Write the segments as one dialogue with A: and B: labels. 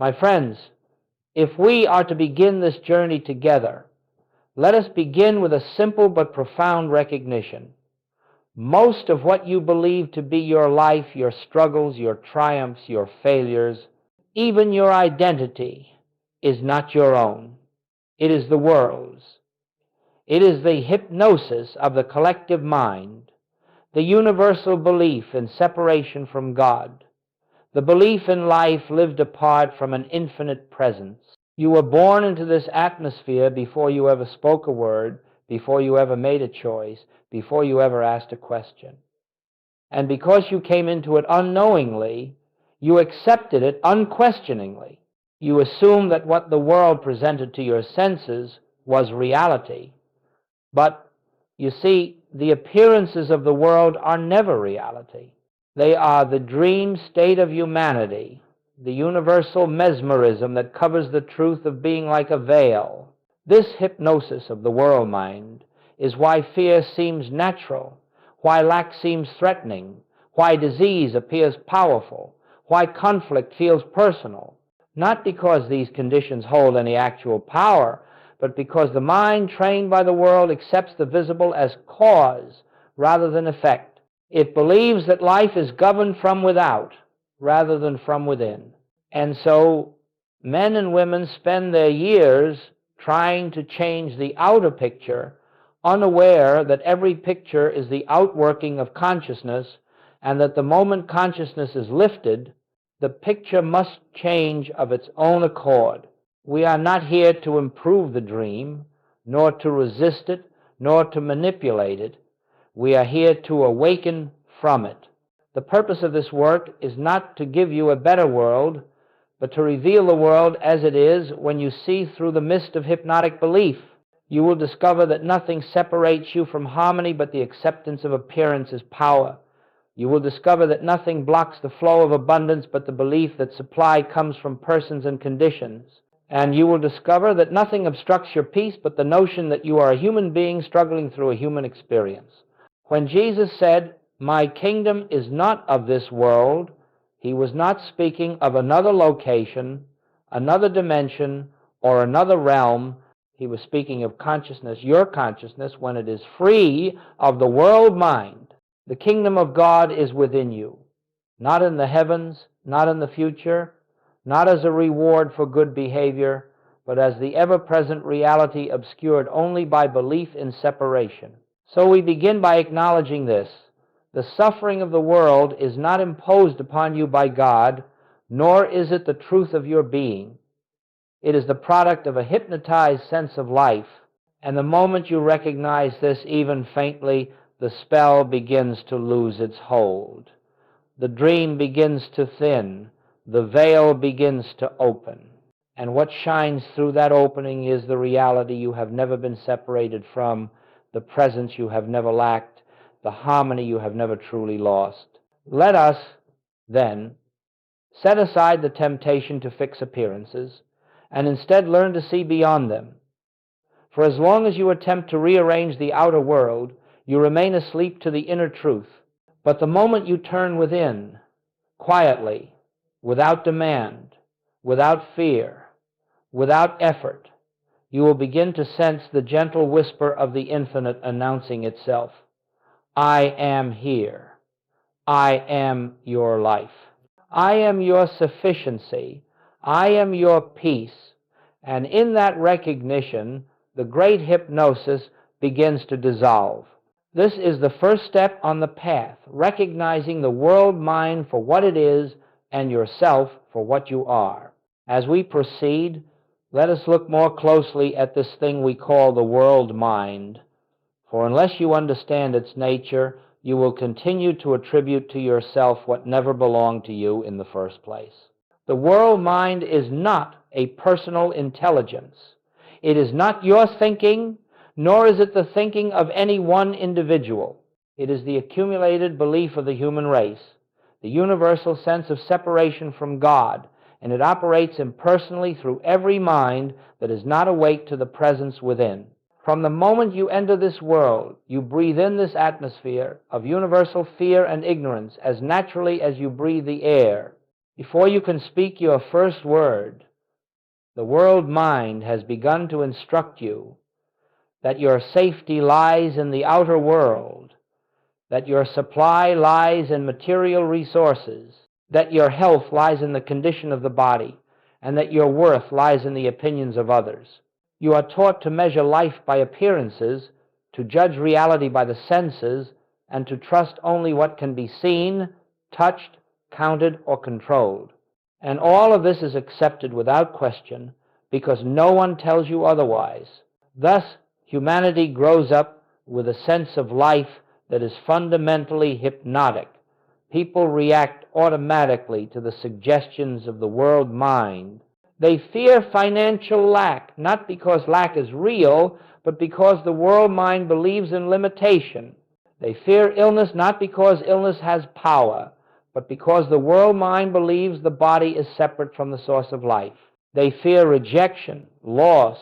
A: My friends, if we are to begin this journey together, let us begin with a simple but profound recognition. Most of what you believe to be your life, your struggles, your triumphs, your failures, even your identity, is not your own. It is the world's. It is the hypnosis of the collective mind, the universal belief in separation from God, the belief in life lived apart from an infinite presence. You were born into this atmosphere before you ever spoke a word, before you ever made a choice, before you ever asked a question. And because you came into it unknowingly, you accepted it unquestioningly. You assumed that what the world presented to your senses was reality. But, you see, the appearances of the world are never reality. They are the dream state of humanity, the universal mesmerism that covers the truth of being like a veil. This hypnosis of the world mind is why fear seems natural, why lack seems threatening, why disease appears powerful, why conflict feels personal. Not because these conditions hold any actual power, but because the mind trained by the world accepts the visible as cause rather than effect. It believes that life is governed from without rather than from within. And so men and women spend their years trying to change the outer picture, unaware that every picture is the outworking of consciousness, and that the moment consciousness is lifted, the picture must change of its own accord. We are not here to improve the dream, nor to resist it, nor to manipulate it. We are here to awaken from it. The purpose of this work is not to give you a better world, but to reveal the world as it is when you see through the mist of hypnotic belief. You will discover that nothing separates you from harmony but the acceptance of appearance as power. You will discover that nothing blocks the flow of abundance but the belief that supply comes from persons and conditions. And you will discover that nothing obstructs your peace but the notion that you are a human being struggling through a human experience. When Jesus said, "My kingdom is not of this world," he was not speaking of another location, another dimension, or another realm. He was speaking of consciousness, your consciousness, when it is free of the world mind. The kingdom of God is within you, not in the heavens, not in the future, not as a reward for good behavior, but as the ever-present reality obscured only by belief in separation. So we begin by acknowledging this. The suffering of the world is not imposed upon you by God, nor is it the truth of your being. It is the product of a hypnotized sense of life, and the moment you recognize this even faintly, the spell begins to lose its hold. The dream begins to thin. The veil begins to open. And what shines through that opening is the reality you have never been separated from, the presence you have never lacked, the harmony you have never truly lost. Let us, then, set aside the temptation to fix appearances, and instead learn to see beyond them. For as long as you attempt to rearrange the outer world, you remain asleep to the inner truth. But the moment you turn within, quietly, without demand, without fear, without effort, you will begin to sense the gentle whisper of the infinite announcing itself. I am here. I am your life. I am your sufficiency. I am your peace. And in that recognition, the great hypnosis begins to dissolve. This is the first step on the path, recognizing the world mind for what it is and yourself for what you are. As we proceed, let us look more closely at this thing we call the world mind, for unless you understand its nature, you will continue to attribute to yourself what never belonged to you in the first place. The world mind is not a personal intelligence. It is not your thinking, nor is it the thinking of any one individual. It is the accumulated belief of the human race, the universal sense of separation from God, and it operates impersonally through every mind that is not awake to the presence within. From the moment you enter this world, you breathe in this atmosphere of universal fear and ignorance as naturally as you breathe the air. Before you can speak your first word, the world mind has begun to instruct you that your safety lies in the outer world, that your supply lies in material resources, that your health lies in the condition of the body, and that your worth lies in the opinions of others. You are taught to measure life by appearances, to judge reality by the senses, and to trust only what can be seen, touched, counted, or controlled. And all of this is accepted without question because no one tells you otherwise. Thus, humanity grows up with a sense of life that is fundamentally hypnotic. People react automatically to the suggestions of the world mind. They fear financial lack, not because lack is real, but because the world mind believes in limitation. They fear illness not because illness has power, but because the world mind believes the body is separate from the source of life. They fear rejection, loss,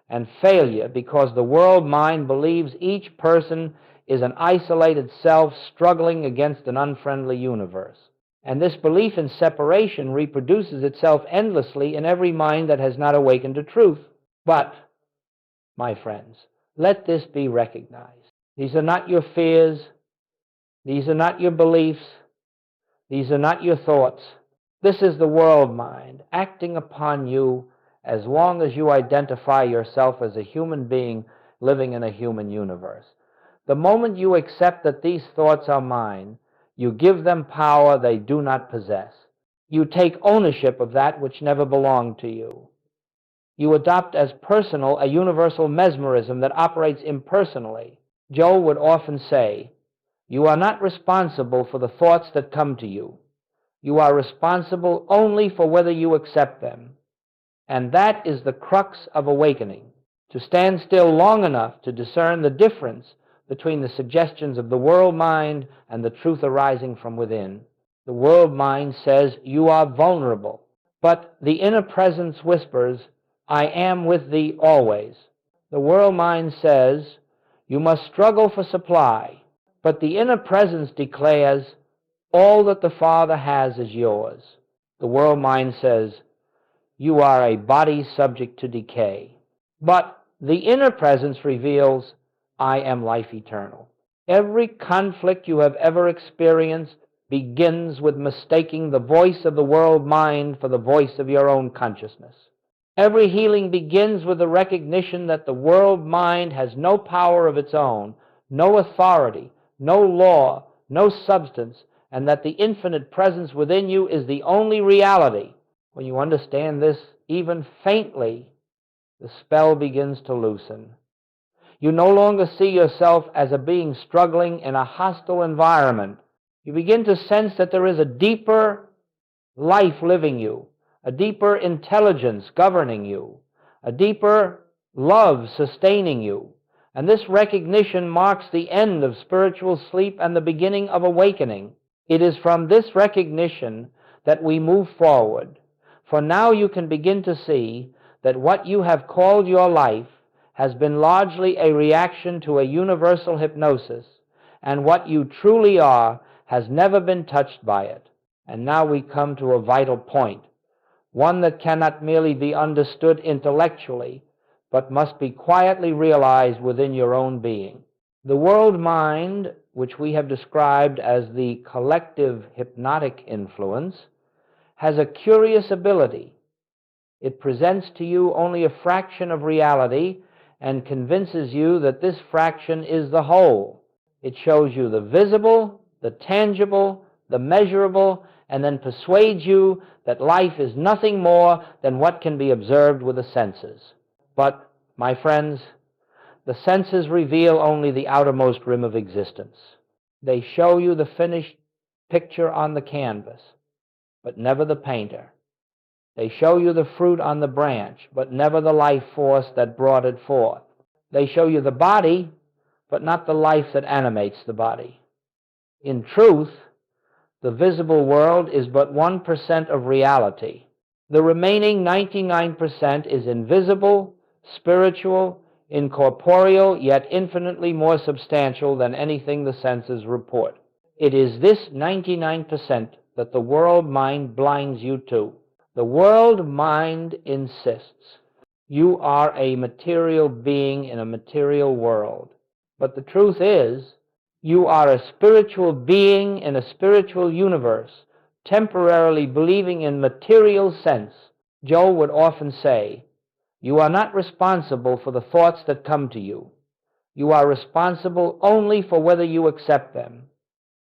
A: and failure because the world mind believes each person is an isolated self struggling against an unfriendly universe. And this belief in separation reproduces itself endlessly in every mind that has not awakened to truth. But, my friends, let this be recognized. These are not your fears. These are not your beliefs. These are not your thoughts. This is the world mind acting upon you as long as you identify yourself as a human being living in a human universe. The moment you accept that these thoughts are mine, you give them power they do not possess. You take ownership of that which never belonged to you. You adopt as personal a universal mesmerism that operates impersonally. Joel would often say, "You are not responsible for the thoughts that come to you. You are responsible only for whether you accept them." And that is the crux of awakening, to stand still long enough to discern the difference between the suggestions of the world mind and the truth arising from within. The world mind says you are vulnerable, but the inner presence whispers, "I am with thee always." The world mind says you must struggle for supply, but the inner presence declares, "All that the Father has is yours." The world mind says, "You are a body subject to decay." But the inner presence reveals, "I am life eternal." Every conflict you have ever experienced begins with mistaking the voice of the world mind for the voice of your own consciousness. Every healing begins with the recognition that the world mind has no power of its own, no authority, no law, no substance, and that the infinite presence within you is the only reality. When you understand this, even faintly, the spell begins to loosen. You no longer see yourself as a being struggling in a hostile environment. You begin to sense that there is a deeper life living you, a deeper intelligence governing you, a deeper love sustaining you. And this recognition marks the end of spiritual sleep and the beginning of awakening. It is from this recognition that we move forward. For now you can begin to see that what you have called your life has been largely a reaction to a universal hypnosis, and what you truly are has never been touched by it. And now we come to a vital point, one that cannot merely be understood intellectually, but must be quietly realized within your own being. The world mind, which we have described as the collective hypnotic influence, has a curious ability. It presents to you only a fraction of reality and convinces you that this fraction is the whole. It shows you the visible, the tangible, the measurable, and then persuades you that life is nothing more than what can be observed with the senses. But, my friends, the senses reveal only the outermost rim of existence. They show you the finished picture on the canvas, but never the painter. They show you the fruit on the branch, but never the life force that brought it forth. They show you the body, but not the life that animates the body. In truth, the visible world is but 1% of reality. The remaining 99% is invisible, spiritual, incorporeal, yet infinitely more substantial than anything the senses report. It is this 99% that the world mind blinds you to. The world mind insists you are a material being in a material world. But the truth is, you are a spiritual being in a spiritual universe, temporarily believing in material sense. Joe would often say, you are not responsible for the thoughts that come to you. You are responsible only for whether you accept them.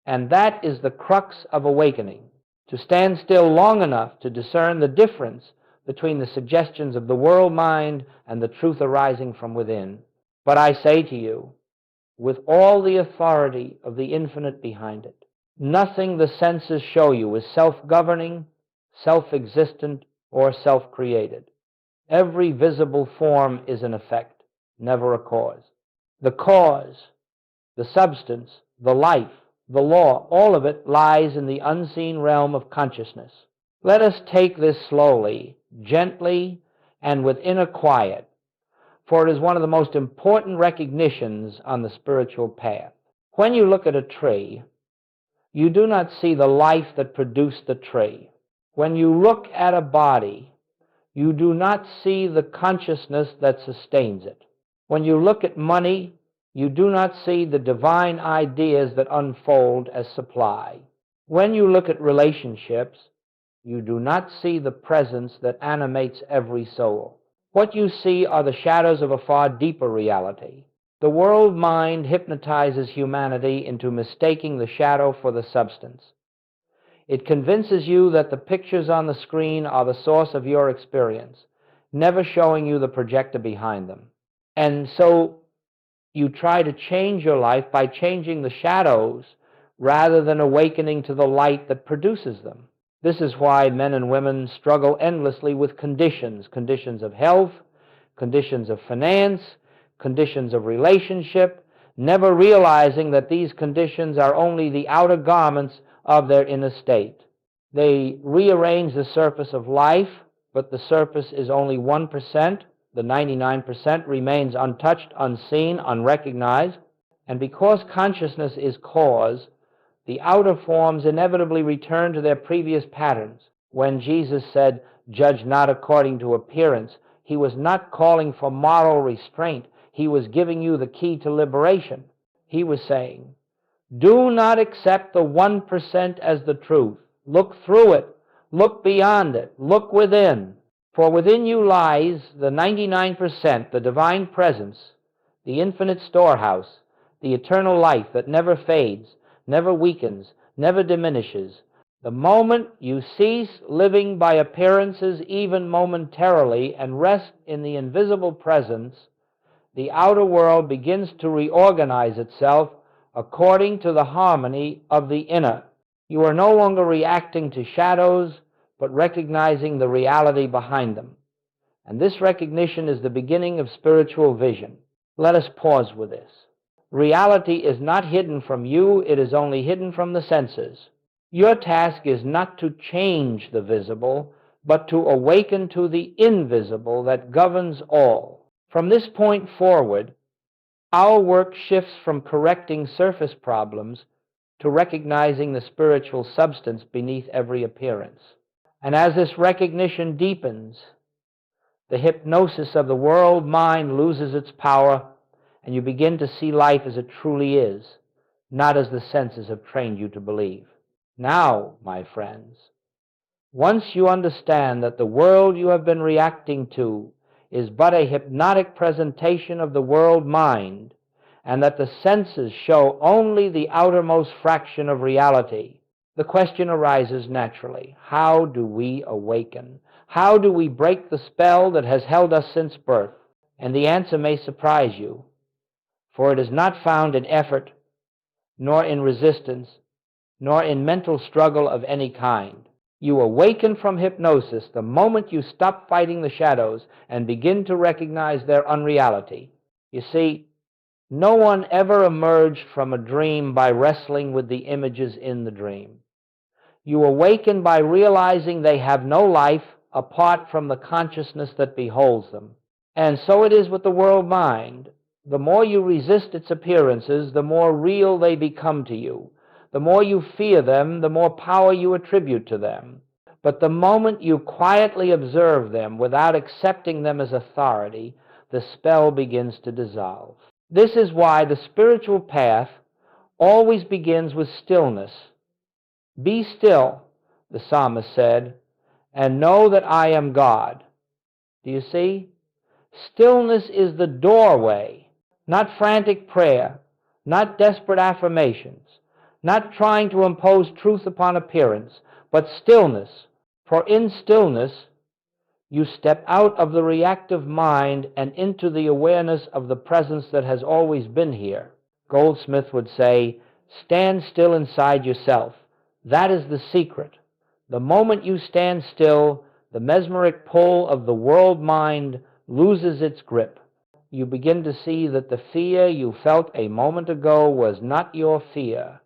A: And that is the crux of awakening, to stand still long enough to discern the difference between the suggestions of the world mind and the truth arising from within. But I say to you, with all the authority of the infinite behind it, nothing the senses show you is self-governing, self-existent, or self-created. Every visible form is an effect, never a cause. The cause, the substance, the life, the law, all of it lies in the unseen realm of consciousness. Let us take this slowly, gently, and with inner quiet, for it is one of the most important recognitions on the spiritual path. When you look at a tree, you do not see the life that produced the tree. When you look at a body, you do not see the consciousness that sustains it. When you look at money, you do not see the divine ideas that unfold as supply. When you look at relationships, you do not see the presence that animates every soul. What you see are the shadows of a far deeper reality. The world mind hypnotizes humanity into mistaking the shadow for the substance. It convinces you that the pictures on the screen are the source of your experience, never showing you the projector behind them. And so you try to change your life by changing the shadows rather than awakening to the light that produces them. This is why men and women struggle endlessly with conditions of health, conditions of finance, conditions of relationship, never realizing that these conditions are only the outer garments of their inner state. They rearrange the surface of life, but the surface is only 1%. The 99% remains untouched, unseen, unrecognized. And because consciousness is cause, the outer forms inevitably return to their previous patterns. When Jesus said, "Judge not according to appearance," he was not calling for moral restraint. He was giving you the key to liberation. He was saying, do not accept the 1% as the truth. Look through it. Look beyond it. Look within. For within you lies the 99%, the divine presence, the infinite storehouse, the eternal life that never fades, never weakens, never diminishes. The moment you cease living by appearances even momentarily and rest in the invisible presence, the outer world begins to reorganize itself according to the harmony of the inner. You are no longer reacting to shadows, but recognizing the reality behind them. And this recognition is the beginning of spiritual vision. Let us pause with this. Reality is not hidden from you, it is only hidden from the senses. Your task is not to change the visible, but to awaken to the invisible that governs all. From this point forward, our work shifts from correcting surface problems to recognizing the spiritual substance beneath every appearance. And as this recognition deepens, the hypnosis of the world mind loses its power, and you begin to see life as it truly is, not as the senses have trained you to believe. Now, my friends, once you understand that the world you have been reacting to is but a hypnotic presentation of the world mind, and that the senses show only the outermost fraction of reality, the question arises naturally: how do we awaken? How do we break the spell that has held us since birth? And the answer may surprise you, for it is not found in effort, nor in resistance, nor in mental struggle of any kind. You awaken from hypnosis the moment you stop fighting the shadows and begin to recognize their unreality. You see, no one ever emerged from a dream by wrestling with the images in the dream. You awaken by realizing they have no life apart from the consciousness that beholds them. And so it is with the world mind. The more you resist its appearances, the more real they become to you. The more you fear them, the more power you attribute to them. But the moment you quietly observe them without accepting them as authority, the spell begins to dissolve. This is why the spiritual path always begins with stillness. Be still, the psalmist said, and know that I am God. Do you see? Stillness is the doorway, not frantic prayer, not desperate affirmations, not trying to impose truth upon appearance, but stillness. For in stillness, you step out of the reactive mind and into the awareness of the presence that has always been here. Goldsmith would say, stand still inside yourself. That is the secret. The moment you stand still, the mesmeric pull of the world mind loses its grip. You begin to see that the fear you felt a moment ago was not your fear.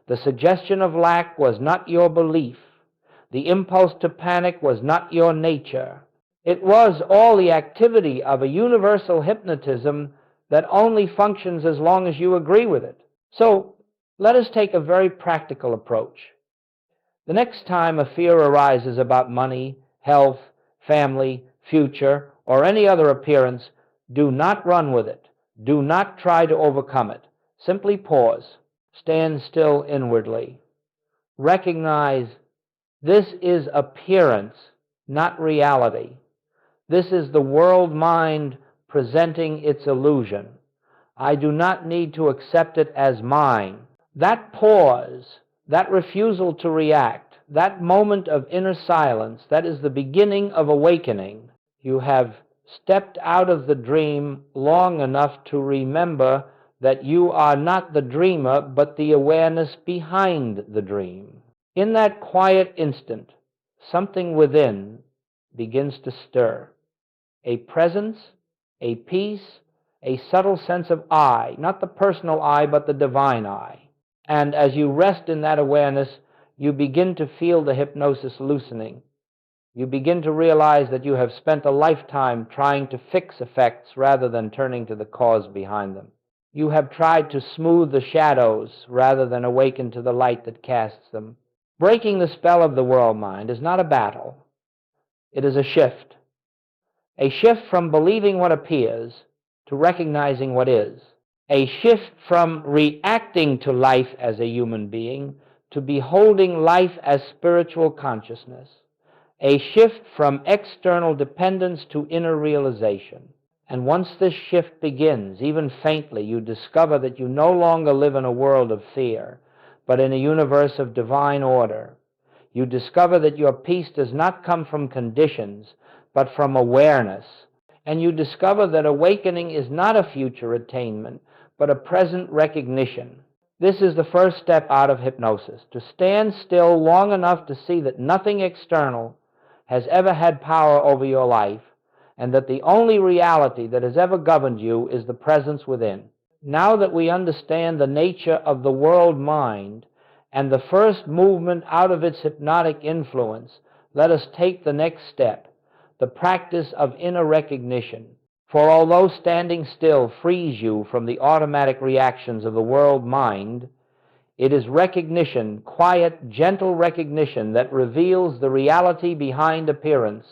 A: The suggestion of lack was not your belief. The impulse to panic was not your nature. It was all the activity of a universal hypnotism that only functions as long as you agree with it. So let us take a very practical approach. The next time a fear arises about money, health, family, future, or any other appearance, do not run with it. Do not try to overcome it. Simply pause. Stand still inwardly. Recognize this is appearance, not reality. This is the world mind presenting its illusion. I do not need to accept it as mine. That pause, that refusal to react, that moment of inner silence, that is the beginning of awakening. You have stepped out of the dream long enough to remember that you are not the dreamer, but the awareness behind the dream. In that quiet instant, something within begins to stir. A presence, a peace, a subtle sense of I, not the personal I, but the divine I. And as you rest in that awareness, you begin to feel the hypnosis loosening. You begin to realize that you have spent a lifetime trying to fix effects rather than turning to the cause behind them. You have tried to smooth the shadows rather than awaken to the light that casts them. Breaking the spell of the world mind is not a battle. It is a shift. A shift from believing what appears to recognizing what is. A shift from reacting to life as a human being to beholding life as spiritual consciousness. A shift from external dependence to inner realization. And once this shift begins, even faintly, you discover that you no longer live in a world of fear, but in a universe of divine order. You discover that your peace does not come from conditions, but from awareness. And you discover that awakening is not a future attainment, but a present recognition. This is the first step out of hypnosis, to stand still long enough to see that nothing external has ever had power over your life, and that the only reality that has ever governed you is the presence within. Now that we understand the nature of the world mind and the first movement out of its hypnotic influence, let us take the next step, the practice of inner recognition. For although standing still frees you from the automatic reactions of the world mind, it is recognition, quiet, gentle recognition, that reveals the reality behind appearance.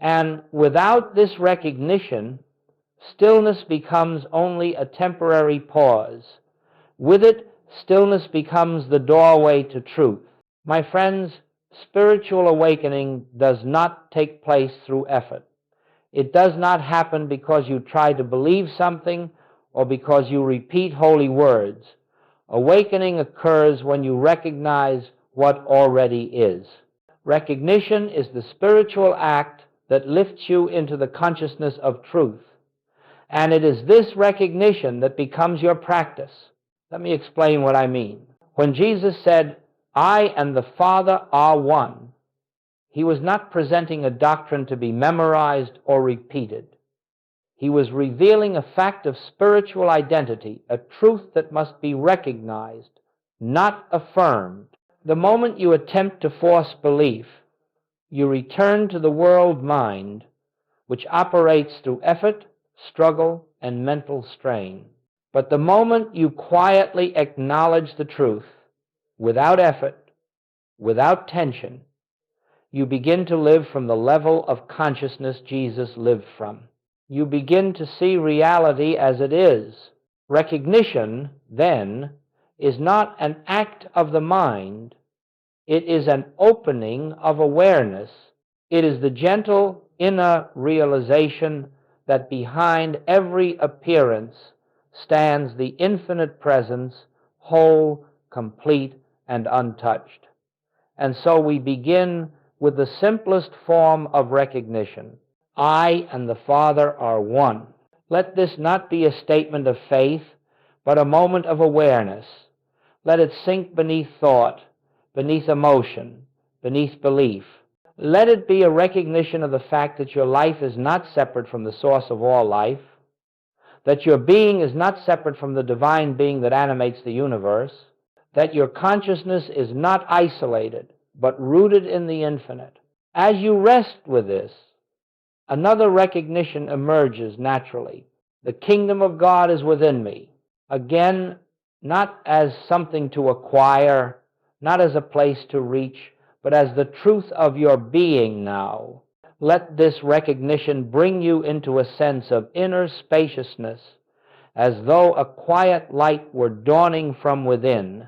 A: And without this recognition, stillness becomes only a temporary pause. With it, stillness becomes the doorway to truth. My friends, spiritual awakening does not take place through effort. It does not happen because you try to believe something or because you repeat holy words. Awakening occurs when you recognize what already is. Recognition is the spiritual act that lifts you into the consciousness of truth. And it is this recognition that becomes your practice. Let me explain what I mean. When Jesus said, I and the Father are one, he was not presenting a doctrine to be memorized or repeated. He was revealing a fact of spiritual identity, a truth that must be recognized, not affirmed. The moment you attempt to force belief, you return to the world mind, which operates through effort, struggle, and mental strain. But the moment you quietly acknowledge the truth, without effort, without tension, you begin to live from the level of consciousness Jesus lived from. You begin to see reality as it is. Recognition, then, is not an act of the mind. It is an opening of awareness. It is the gentle inner realization that behind every appearance stands the infinite presence, whole, complete, and untouched. And so we begin with the simplest form of recognition. I and the Father are one. Let this not be a statement of faith, but a moment of awareness. Let it sink beneath thought, beneath emotion, beneath belief. Let it be a recognition of the fact that your life is not separate from the source of all life, that your being is not separate from the divine being that animates the universe, that your consciousness is not isolated, but rooted in the infinite. As you rest with this, another recognition emerges naturally. The kingdom of God is within me. Again, not as something to acquire, not as a place to reach, but as the truth of your being now. Let this recognition bring you into a sense of inner spaciousness, as though a quiet light were dawning from within,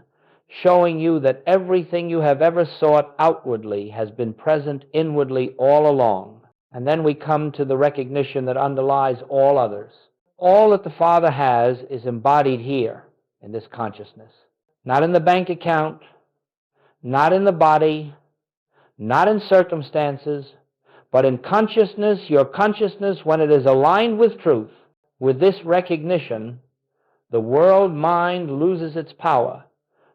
A: showing you that everything you have ever sought outwardly has been present inwardly all along. And then we come to the recognition that underlies all others. All that the Father has is embodied here in this consciousness. Not in the bank account, not in the body, not in circumstances, but in consciousness. Your consciousness, when it is aligned with truth, with this recognition, the world mind loses its power,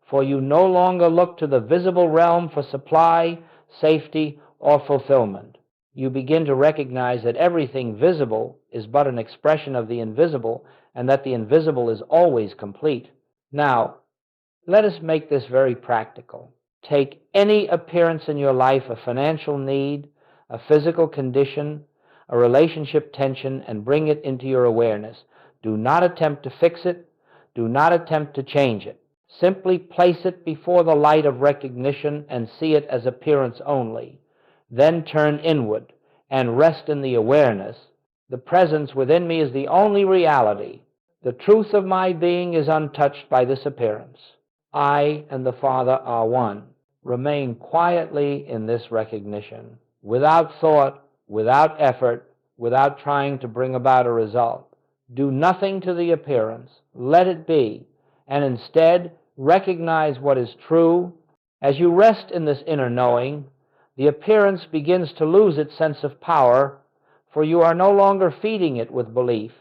A: for you no longer look to the visible realm for supply, safety, or fulfillment. You begin to recognize that everything visible is but an expression of the invisible, and that the invisible is always complete. Now, let us make this very practical. Take any appearance in your life, a financial need, a physical condition, a relationship tension, and bring it into your awareness. Do not attempt to fix it. Do not attempt to change it. Simply place it before the light of recognition and see it as appearance only. Then turn inward and rest in the awareness. The presence within me is the only reality. The truth of my being is untouched by this appearance. I and the Father are one. Remain quietly in this recognition, without thought, without effort, without trying to bring about a result. Do nothing to the appearance. Let it be, and instead recognize what is true. As you rest in this inner knowing, the appearance begins to lose its sense of power, for you are no longer feeding it with belief.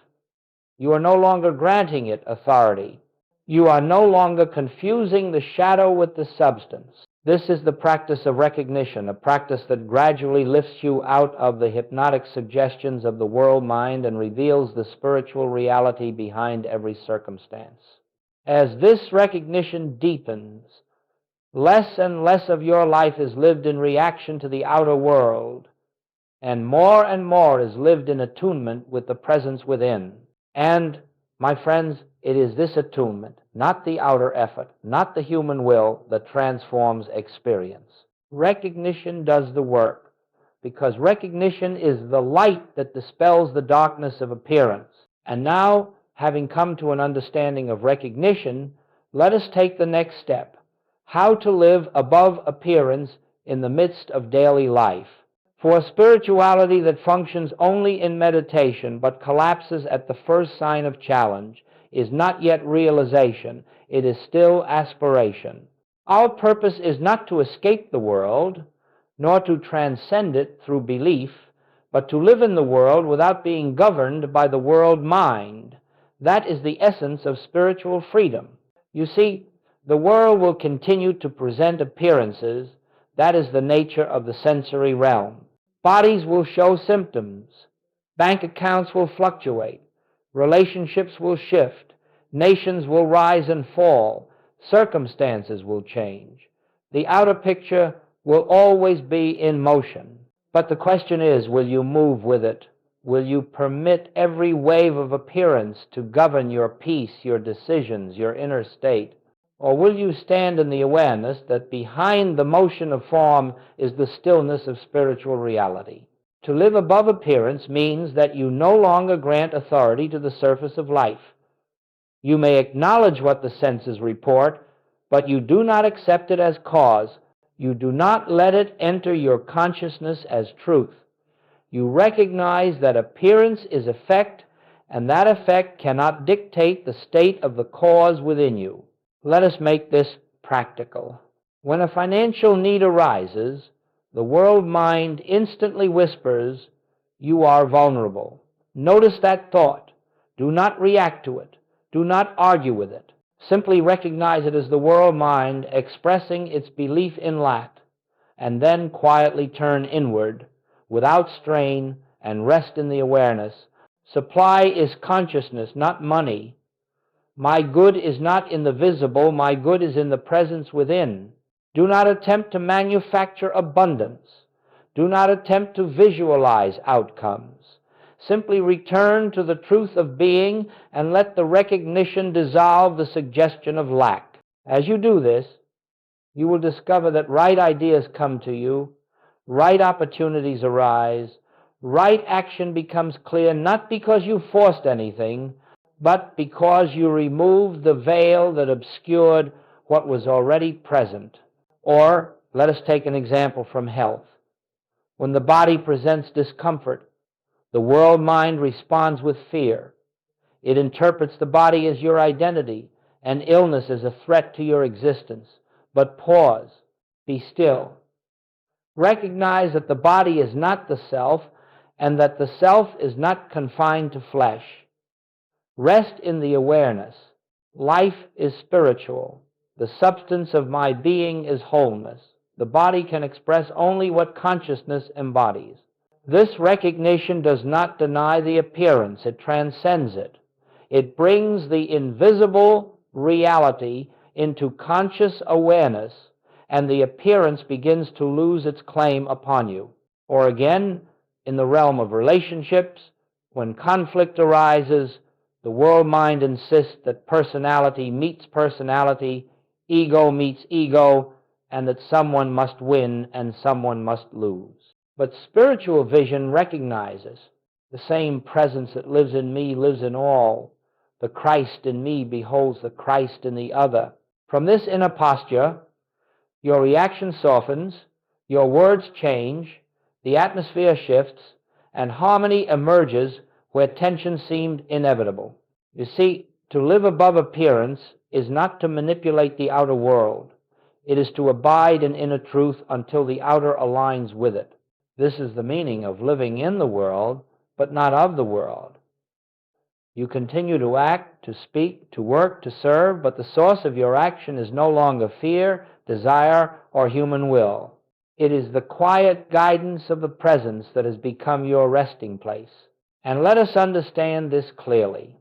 A: You are no longer granting it authority. You are no longer confusing the shadow with the substance. This is the practice of recognition, a practice that gradually lifts you out of the hypnotic suggestions of the world mind and reveals the spiritual reality behind every circumstance. As this recognition deepens, less and less of your life is lived in reaction to the outer world, and more is lived in attunement with the presence within. And, my friends, it is this attunement, not the outer effort, not the human will, that transforms experience. Recognition does the work, because recognition is the light that dispels the darkness of appearance. And now, having come to an understanding of recognition, let us take the next step: how to live above appearance in the midst of daily life. For a spirituality that functions only in meditation but collapses at the first sign of challenge is not yet realization, it is still aspiration. Our purpose is not to escape the world, nor to transcend it through belief, but to live in the world without being governed by the world mind. That is the essence of spiritual freedom. You see, the world will continue to present appearances. That is the nature of the sensory realm. Bodies will show symptoms. Bank accounts will fluctuate. Relationships will shift. Nations will rise and fall. Circumstances will change. The outer picture will always be in motion. But the question is, will you move with it? Will you permit every wave of appearance to govern your peace, your decisions, your inner state? Or will you stand in the awareness that behind the motion of form is the stillness of spiritual reality? To live above appearance means that you no longer grant authority to the surface of life. You may acknowledge what the senses report, but you do not accept it as cause. You do not let it enter your consciousness as truth. You recognize that appearance is effect, and that effect cannot dictate the state of the cause within you. Let us make this practical. When a financial need arises, the world mind instantly whispers, "You are vulnerable." Notice that thought. Do not react to it. Do not argue with it. Simply recognize it as the world mind expressing its belief in lack, and then quietly turn inward, without strain, and rest in the awareness. Supply is consciousness, not money. My good is not in the visible, my good is in the presence within. Do not attempt to manufacture abundance. Do not attempt to visualize outcomes. Simply return to the truth of being and let the recognition dissolve the suggestion of lack. As you do this, you will discover that right ideas come to you, right opportunities arise, right action becomes clear, not because you forced anything, but because you removed the veil that obscured what was already present. Or, let us take an example from health. When the body presents discomfort, the world mind responds with fear. It interprets the body as your identity, and illness as a threat to your existence. But pause, be still. Recognize that the body is not the self, and that the self is not confined to flesh. Rest in the awareness. Life is spiritual. The substance of my being is wholeness. The body can express only what consciousness embodies. This recognition does not deny the appearance, it transcends it. It brings the invisible reality into conscious awareness, and the appearance begins to lose its claim upon you. Or again, in the realm of relationships, when conflict arises, the world mind insists that personality meets personality, ego meets ego, and that someone must win and someone must lose. But spiritual vision recognizes the same presence that lives in me lives in all. The Christ in me beholds the Christ in the other. From this inner posture, your reaction softens, your words change, the atmosphere shifts, and harmony emerges where tension seemed inevitable. You see, to live above appearance is not to manipulate the outer world. It is to abide in inner truth until the outer aligns with it. This is the meaning of living in the world, but not of the world. You continue to act, to speak, to work, to serve, but the source of your action is no longer fear, desire, or human will. It is the quiet guidance of the presence that has become your resting place. And let us understand this clearly.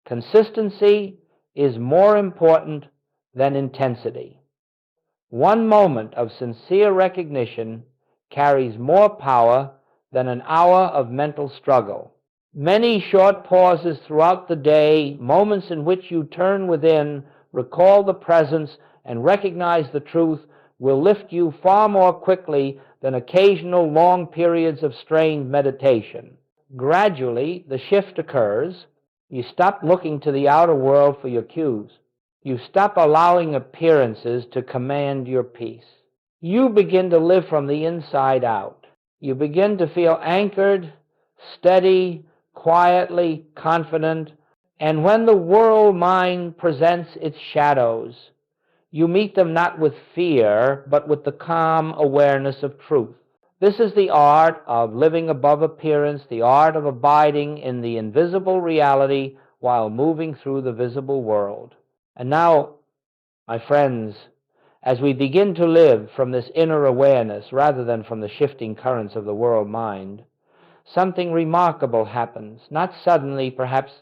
A: Consistency is more important than intensity. One moment of sincere recognition carries more power than an hour of mental struggle. Many short pauses throughout the day, moments in which you turn within, recall the presence, and recognize the truth, will lift you far more quickly than occasional long periods of strained meditation. Gradually, the shift occurs. You stop looking to the outer world for your cues. You stop allowing appearances to command your peace. You begin to live from the inside out. You begin to feel anchored, steady, quietly confident, and when the world mind presents its shadows, you meet them not with fear, but with the calm awareness of truth. This is the art of living above appearance, the art of abiding in the invisible reality while moving through the visible world. And now, my friends, as we begin to live from this inner awareness rather than from the shifting currents of the world mind, something remarkable happens, not suddenly, perhaps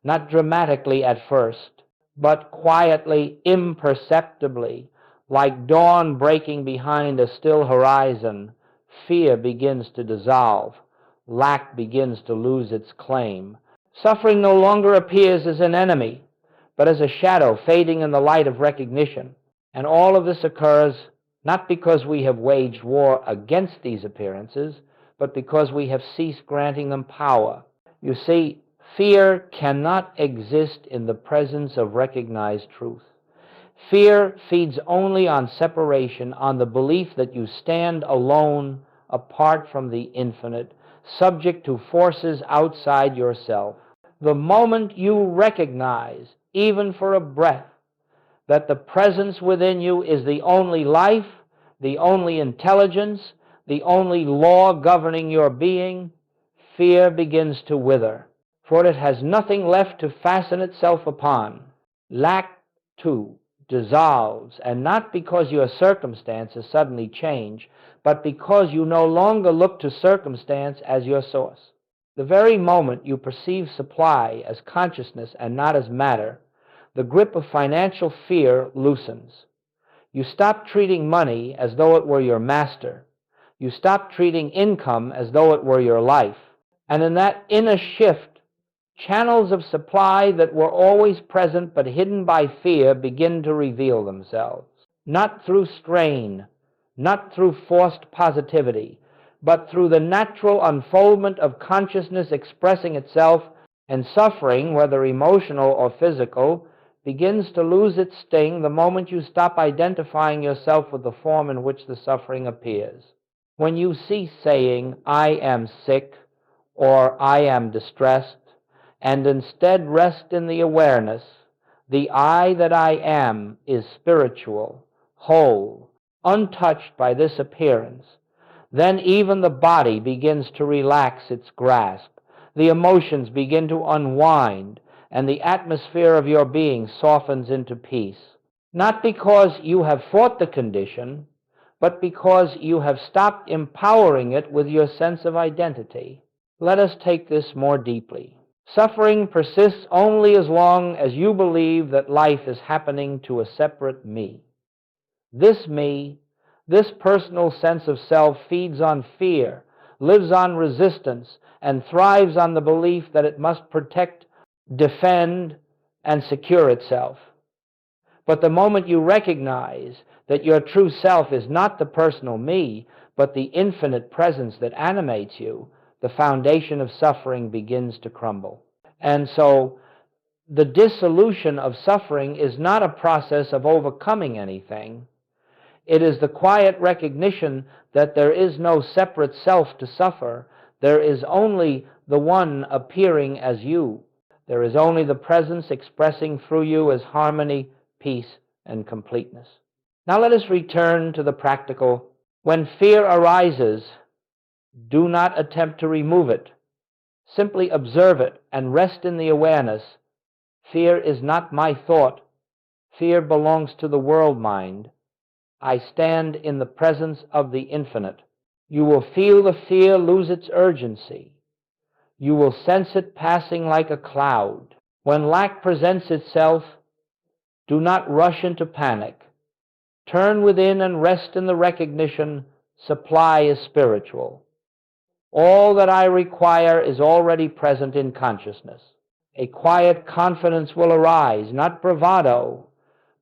A: not dramatically at first, but quietly, imperceptibly, like dawn breaking behind a still horizon. Fear begins to dissolve. Lack begins to lose its claim. Suffering no longer appears as an enemy, but as a shadow fading in the light of recognition. And all of this occurs not because we have waged war against these appearances, but because we have ceased granting them power. You see, fear cannot exist in the presence of recognized truth. Fear feeds only on separation, on the belief that you stand alone, apart from the infinite, subject to forces outside yourself. The moment you recognize, even for a breath, that the presence within you is the only life, the only intelligence, the only law governing your being, fear begins to wither, for it has nothing left to fasten itself upon. Lack, too, dissolves, and not because your circumstances suddenly change, but because you no longer look to circumstance as your source. The very moment you perceive supply as consciousness and not as matter, the grip of financial fear loosens. You stop treating money as though it were your master. You stop treating income as though it were your life. And in that inner shift, channels of supply that were always present but hidden by fear begin to reveal themselves. Not through strain, not through forced positivity, but through the natural unfoldment of consciousness expressing itself, and suffering, whether emotional or physical, begins to lose its sting the moment you stop identifying yourself with the form in which the suffering appears. When you cease saying, "I am sick," or "I am distressed," and instead rest in the awareness, the I that I am is spiritual, whole, untouched by this appearance, then even the body begins to relax its grasp, the emotions begin to unwind, and the atmosphere of your being softens into peace. Not because you have fought the condition, but because you have stopped empowering it with your sense of identity. Let us take this more deeply. Suffering persists only as long as you believe that life is happening to a separate me. This me, this personal sense of self, feeds on fear, lives on resistance, and thrives on the belief that it must protect, defend, and secure itself. But the moment you recognize that your true self is not the personal me, but the infinite presence that animates you, the foundation of suffering begins to crumble. And so the dissolution of suffering is not a process of overcoming anything. It is the quiet recognition that there is no separate self to suffer. There is only the one appearing as you. There is only the presence expressing through you as harmony, peace, and completeness. Now let us return to the practical. When fear arises, do not attempt to remove it. Simply observe it and rest in the awareness. Fear is not my thought. Fear belongs to the world mind. I stand in the presence of the infinite. You will feel the fear lose its urgency. You will sense it passing like a cloud. When lack presents itself, do not rush into panic. Turn within and rest in the recognition, supply is spiritual. All that I require is already present in consciousness. A quiet confidence will arise, not bravado,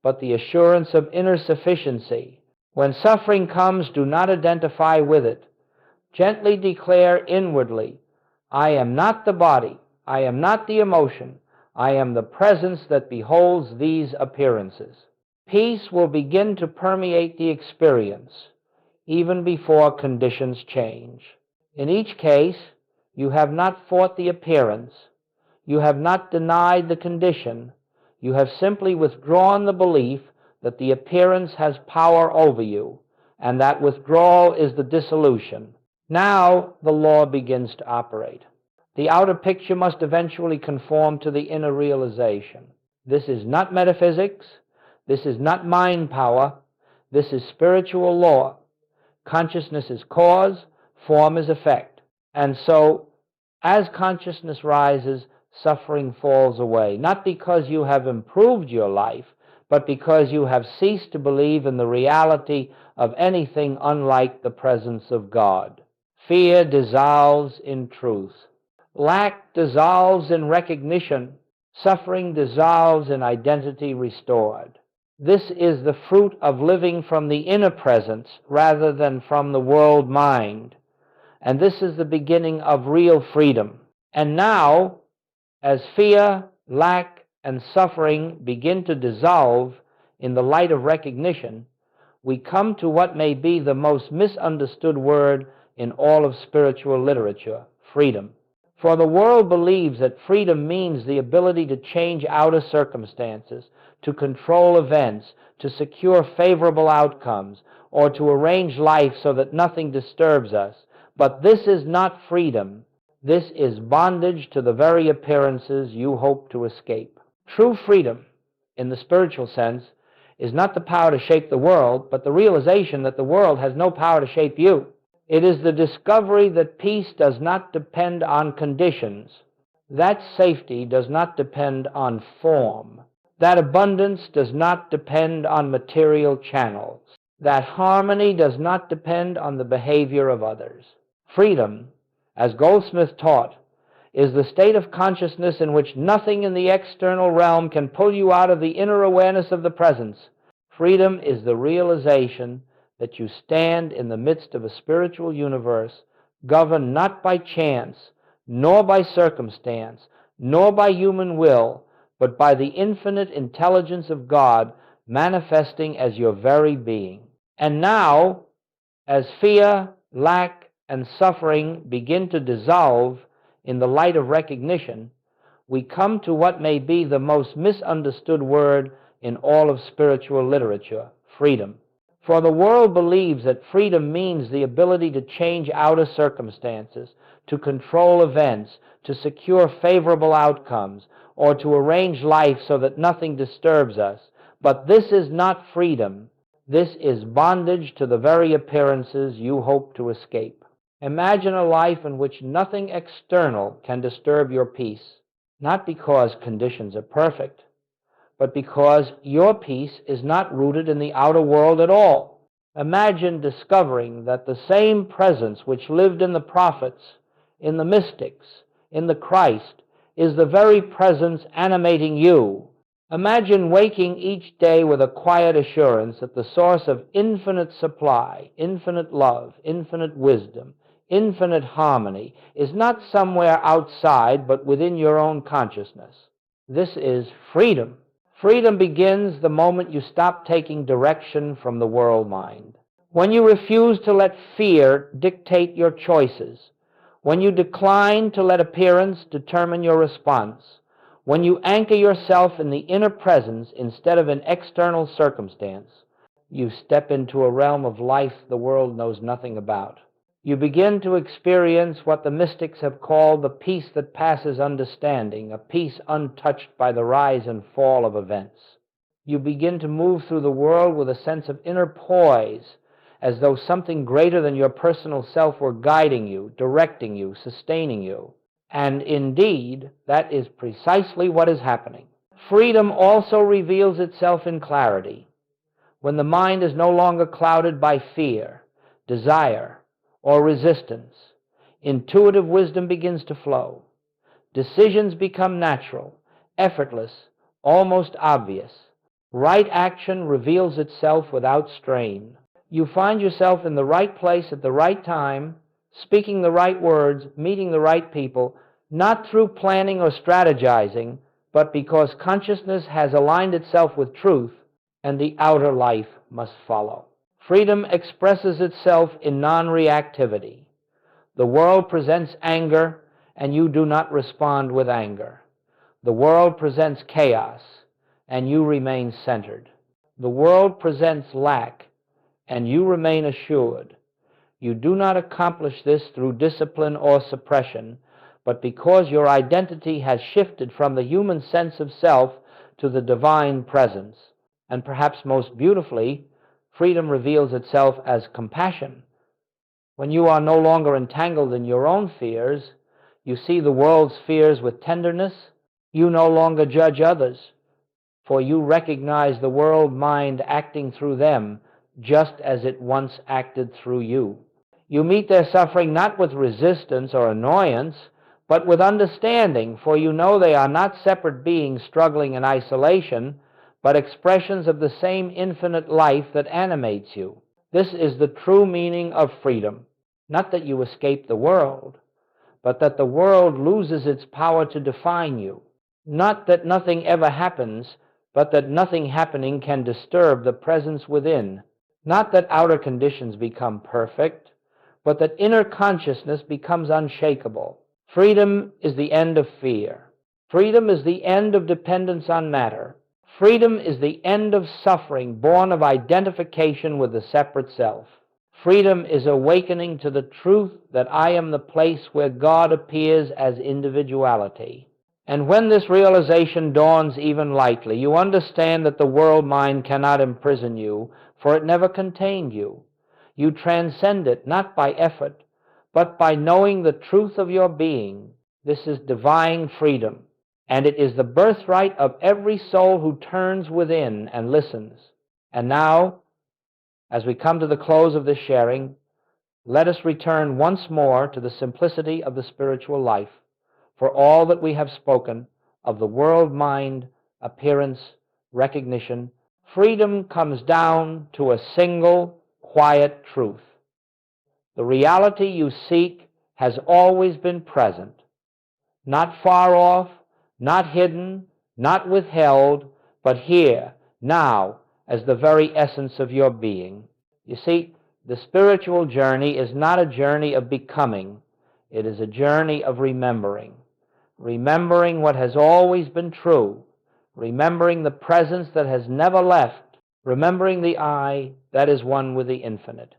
A: but the assurance of inner sufficiency. When suffering comes, do not identify with it. Gently declare inwardly, I am not the body, I am not the emotion, I am the presence that beholds these appearances. Peace will begin to permeate the experience, even before conditions change. In each case, you have not fought the appearance, you have not denied the condition, you have simply withdrawn the belief that the appearance has power over you, and that withdrawal is the dissolution. Now the law begins to operate. The outer picture must eventually conform to the inner realization. This is not metaphysics, this is not mind power, this is spiritual law. Consciousness is cause, form is effect. And so, as consciousness rises, suffering falls away, not because you have improved your life, but because you have ceased to believe in the reality of anything unlike the presence of God. Fear dissolves in truth. Lack dissolves in recognition. Suffering dissolves in identity restored. This is the fruit of living from the inner presence rather than from the world mind. And this is the beginning of real freedom. And now, as fear, lack, and suffering begin to dissolve in the light of recognition, we come to what may be the most misunderstood word in all of spiritual literature: freedom. For the world believes that freedom means the ability to change outer circumstances, to control events, to secure favorable outcomes, or to arrange life so that nothing disturbs us. But this is not freedom. This is bondage to the very appearances you hope to escape. True freedom, in the spiritual sense, is not the power to shape the world, but the realization that the world has no power to shape you. It is the discovery that peace does not depend on conditions, that safety does not depend on form, that abundance does not depend on material channels, that harmony does not depend on the behavior of others. Freedom, as Goldsmith taught, is the state of consciousness in which nothing in the external realm can pull you out of the inner awareness of the presence. Freedom is the realization that you stand in the midst of a spiritual universe governed not by chance, nor by circumstance, nor by human will, but by the infinite intelligence of God manifesting as your very being. And now, as fear, lack, and suffering begin to dissolve in the light of recognition, we come to what may be the most misunderstood word in all of spiritual literature: freedom. For the world believes that freedom means the ability to change outer circumstances, to control events, to secure favorable outcomes, or to arrange life so that nothing disturbs us. But this is not freedom. This is bondage to the very appearances you hope to escape. Imagine a life in which nothing external can disturb your peace, not because conditions are perfect, but because your peace is not rooted in the outer world at all. Imagine discovering that the same presence which lived in the prophets, in the mystics, in the Christ, is the very presence animating you. Imagine waking each day with a quiet assurance that the source of infinite supply, infinite love, infinite wisdom, infinite harmony is not somewhere outside but within your own consciousness. This is freedom. Freedom begins the moment you stop taking direction from the world mind. When you refuse to let fear dictate your choices, when you decline to let appearance determine your response, when you anchor yourself in the inner presence instead of an external circumstance, you step into a realm of life the world knows nothing about. You begin to experience what the mystics have called the peace that passes understanding, a peace untouched by the rise and fall of events. You begin to move through the world with a sense of inner poise, as though something greater than your personal self were guiding you, directing you, sustaining you. And indeed, that is precisely what is happening. Freedom also reveals itself in clarity, when the mind is no longer clouded by fear, desire, or resistance. Intuitive wisdom begins to flow. Decisions become natural, effortless, almost obvious. Right action reveals itself without strain. You find yourself in the right place at the right time, speaking the right words, meeting the right people, not through planning or strategizing, but because consciousness has aligned itself with truth, and the outer life must follow. Freedom expresses itself in non-reactivity. The world presents anger, and you do not respond with anger. The world presents chaos, and you remain centered. The world presents lack, and you remain assured. You do not accomplish this through discipline or suppression, but because your identity has shifted from the human sense of self to the divine presence. And perhaps most beautifully, freedom reveals itself as compassion. When you are no longer entangled in your own fears, you see the world's fears with tenderness. You no longer judge others, for you recognize the world mind acting through them just as it once acted through you. You meet their suffering not with resistance or annoyance, but with understanding, for you know they are not separate beings struggling in isolation, but expressions of the same infinite life that animates you. This is the true meaning of freedom. Not that you escape the world, but that the world loses its power to define you. Not that nothing ever happens, but that nothing happening can disturb the presence within. Not that outer conditions become perfect, but that inner consciousness becomes unshakable. Freedom is the end of fear. Freedom is the end of dependence on matter. Freedom is the end of suffering born of identification with the separate self. Freedom is awakening to the truth that I am the place where God appears as individuality. And when this realization dawns even lightly, you understand that the world mind cannot imprison you, for it never contained you. You transcend it not by effort, but by knowing the truth of your being. This is divine freedom, and it is the birthright of every soul who turns within and listens. And now, as we come to the close of this sharing, let us return once more to the simplicity of the spiritual life, for all that we have spoken of the world mind, appearance, recognition. Freedom comes down to a single, quiet truth. The reality you seek has always been present, not far off, not hidden, not withheld, but here, now, as the very essence of your being. You see, the spiritual journey is not a journey of becoming. It is a journey of remembering. Remembering what has always been true. Remembering the presence that has never left. Remembering the I that is one with the infinite.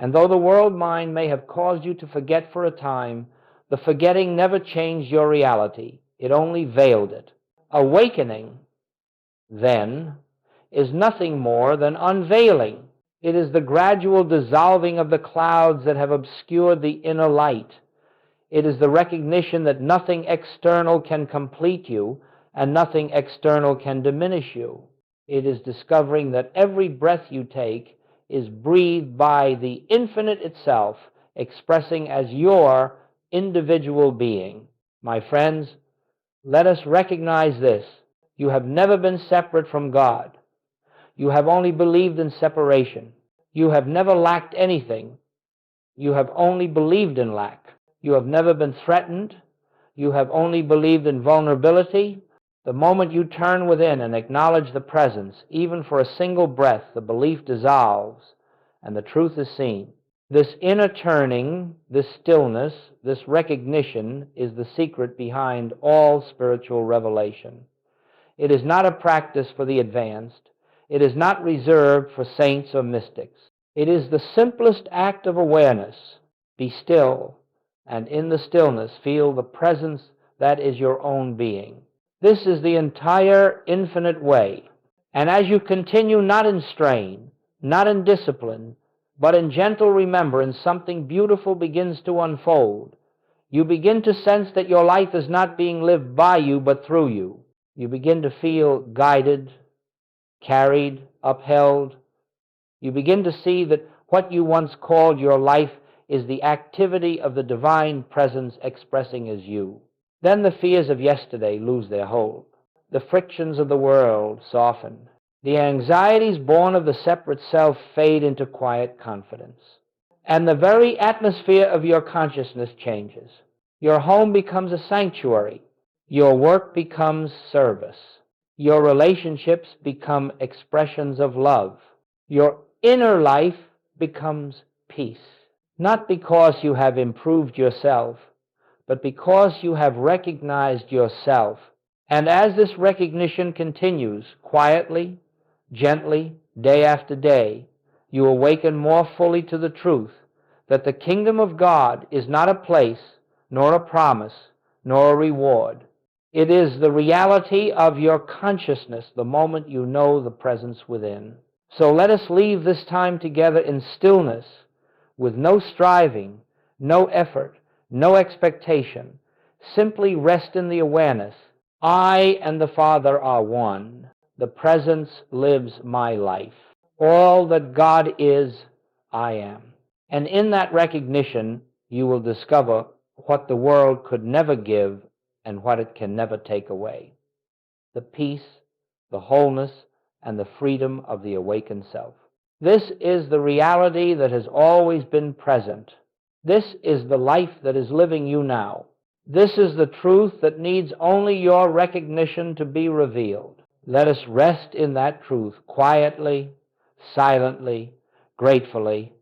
A: And though the world mind may have caused you to forget for a time, the forgetting never changed your reality. It only veiled it. Awakening, then, is nothing more than unveiling. It is the gradual dissolving of the clouds that have obscured the inner light. It is the recognition that nothing external can complete you and nothing external can diminish you. It is discovering that every breath you take is breathed by the infinite itself, expressing as your individual being. My friends, let us recognize this. You have never been separate from God. You have only believed in separation. You have never lacked anything. You have only believed in lack. You have never been threatened. You have only believed in vulnerability. The moment you turn within and acknowledge the presence, even for a single breath, the belief dissolves and the truth is seen. This inner turning, this stillness, this recognition is the secret behind all spiritual revelation. It is not a practice for the advanced. It is not reserved for saints or mystics. It is the simplest act of awareness. Be still, and in the stillness feel the presence that is your own being. This is the entire infinite way. And as you continue not in strain, not in discipline, but in gentle remembrance, something beautiful begins to unfold. You begin to sense that your life is not being lived by you, but through you. You begin to feel guided, carried, upheld. You begin to see that what you once called your life is the activity of the divine presence expressing as you. Then the fears of yesterday lose their hold. The frictions of the world soften. The anxieties born of the separate self fade into quiet confidence. And the very atmosphere of your consciousness changes. Your home becomes a sanctuary. Your work becomes service. Your relationships become expressions of love. Your inner life becomes peace. Not because you have improved yourself, but because you have recognized yourself. And as this recognition continues quietly, gently, day after day, you awaken more fully to the truth that the kingdom of God is not a place, nor a promise, nor a reward. It is the reality of your consciousness the moment you know the presence within. So let us leave this time together in stillness, with no striving, no effort, no expectation. Simply rest in the awareness. I and the Father are one. The presence lives my life. All that God is, I am. And in that recognition, you will discover what the world could never give and what it can never take away: the peace, the wholeness, and the freedom of the awakened self. This is the reality that has always been present. This is the life that is living you now. This is the truth that needs only your recognition to be revealed. Let us rest in that truth quietly, silently, gratefully,